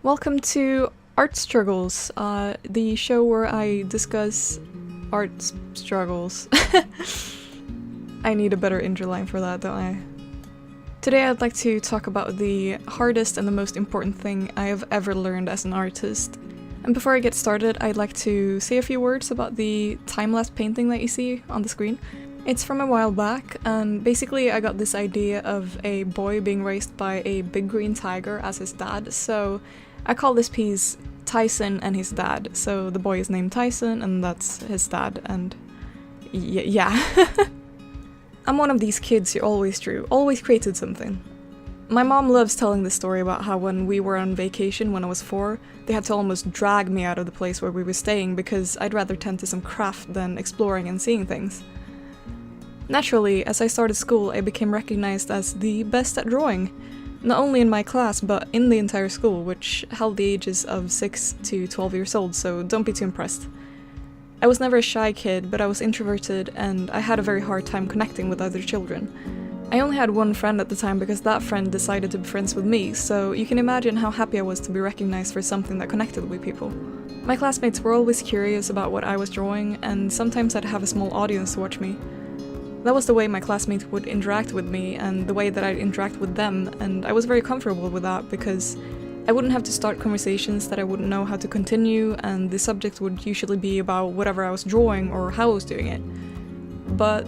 Welcome to Art Struggles, the show where I discuss art struggles. I need a better intro line for that, don't I? Today I'd like to talk about the hardest and the most important thing I have ever learned as an artist. And before I get started, I'd like to say a few words about the time-lapse painting that you see on the screen. It's from a while back, and basically I got this idea of a boy being raised by a big green tiger as his dad, so I call this piece Tyson and his dad. So the boy is named Tyson and that's his dad, and yeah. I'm one of these kids who always drew, always created something. My mom loves telling this story about how when we were on vacation when I was 4, they had to almost drag me out of the place where we were staying because I'd rather tend to some craft than exploring and seeing things. Naturally, as I started school, I became recognized as the best at drawing. Not only in my class, but in the entire school, which held the ages of 6 to 12 years old, so don't be too impressed. I was never a shy kid, but I was introverted and I had a very hard time connecting with other children. I only had one friend at the time because that friend decided to be friends with me, so you can imagine how happy I was to be recognized for something that connected with people. My classmates were always curious about what I was drawing, and sometimes I'd have a small audience to watch me. That was the way my classmates would interact with me and the way that I'd interact with them, and I was very comfortable with that because I wouldn't have to start conversations that I wouldn't know how to continue, and the subject would usually be about whatever I was drawing or how I was doing it. But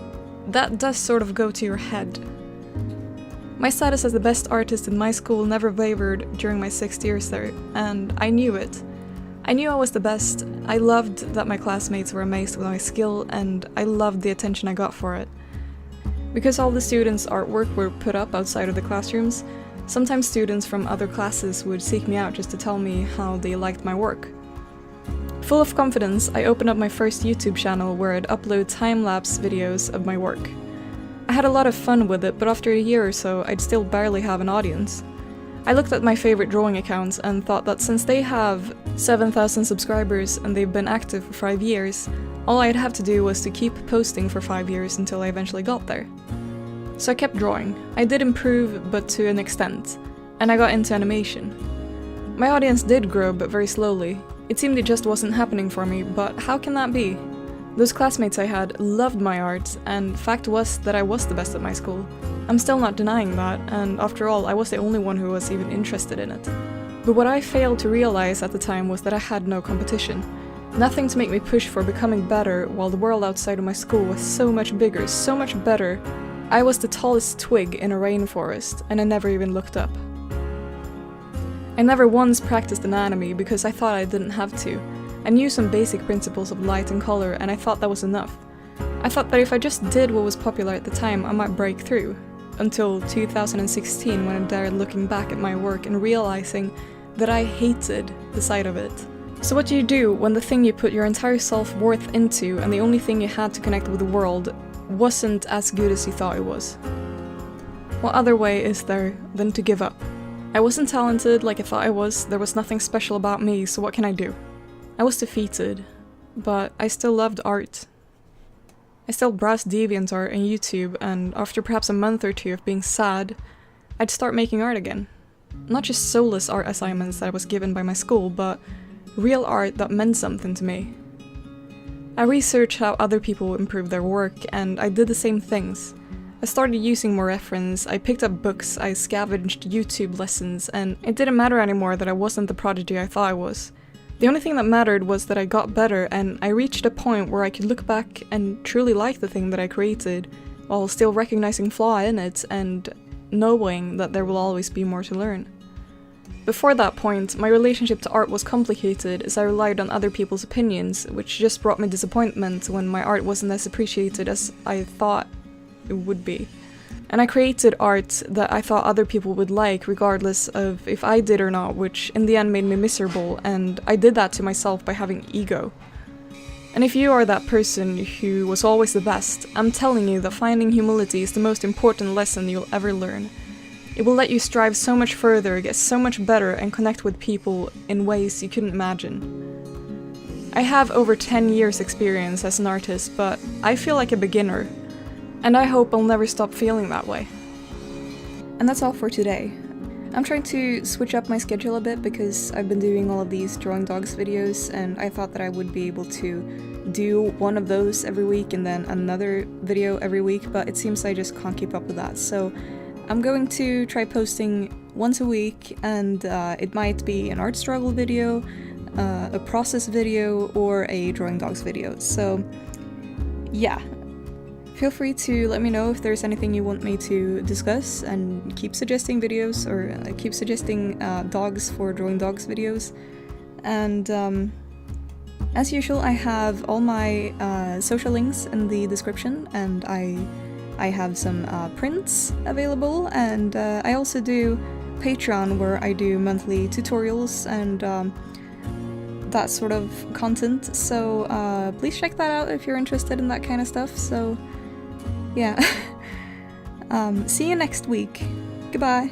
that does sort of go to your head. My status as the best artist in my school never wavered during my 6 years there, and I knew it. I knew I was the best. I loved that my classmates were amazed with my skill, and I loved the attention I got for it. Because all the students' artwork were put up outside of the classrooms, sometimes students from other classes would seek me out just to tell me how they liked my work. Full of confidence, I opened up my first YouTube channel where I'd upload time-lapse videos of my work. I had a lot of fun with it, but after a year or so, I'd still barely have an audience. I looked at my favorite drawing accounts and thought that since they have 7,000 subscribers and they've been active for 5 years, all I'd have to do was to keep posting for 5 years until I eventually got there. So I kept drawing. I did improve, but to an extent, and I got into animation. My audience did grow, but very slowly. It seemed it just wasn't happening for me, but how can that be? Those classmates I had loved my art, and fact was that I was the best at my school. I'm still not denying that, and after all, I was the only one who was even interested in it. But what I failed to realize at the time was that I had no competition. Nothing to make me push for becoming better, while the world outside of my school was so much bigger, so much better. I was the tallest twig in a rainforest, and I never even looked up. I never once practiced anatomy because I thought I didn't have to. I knew some basic principles of light and color, and I thought that was enough. I thought that if I just did what was popular at the time, I might break through. Until 2016, when I started looking back at my work and realizing that I hated the sight of it. So what do you do when the thing you put your entire self-worth into and the only thing you had to connect with the world wasn't as good as you thought it was? What other way is there than to give up? I wasn't talented like I thought I was, there was nothing special about me, so what can I do? I was defeated, but I still loved art. I still browsed DeviantArt and YouTube, and after perhaps a month or 2 of being sad, I'd start making art again. Not just soulless art assignments that I was given by my school, but real art that meant something to me. I researched how other people improved their work, and I did the same things. I started using more reference, I picked up books, I scavenged YouTube lessons, and it didn't matter anymore that I wasn't the prodigy I thought I was. The only thing that mattered was that I got better, and I reached a point where I could look back and truly like the thing that I created, while still recognizing flaw in it and knowing that there will always be more to learn. Before that point, my relationship to art was complicated as I relied on other people's opinions, which just brought me disappointment when my art wasn't as appreciated as I thought it would be. And I created art that I thought other people would like regardless of if I did or not, which in the end made me miserable, and I did that to myself by having ego. And if you are that person who was always the best, I'm telling you that finding humility is the most important lesson you'll ever learn. It will let you strive so much further, get so much better, and connect with people in ways you couldn't imagine. I have over 10 years experience as an artist, but I feel like a beginner. And I hope I'll never stop feeling that way. And that's all for today. I'm trying to switch up my schedule a bit because I've been doing all of these drawing dogs videos, and I thought that I would be able to do one of those every week and then another video every week, but it seems I just can't keep up with that. So I'm going to try posting once a week, and it might be an art struggle video, a process video, or a drawing dogs video. So yeah, feel free to let me know if there's anything you want me to discuss, and keep suggesting videos, or keep suggesting dogs for drawing dogs videos. And as usual, I have all my social links in the description, and I have some prints available, and I also do Patreon, where I do monthly tutorials and that sort of content, so please check that out if you're interested in that kind of stuff. So yeah, see you next week. Goodbye.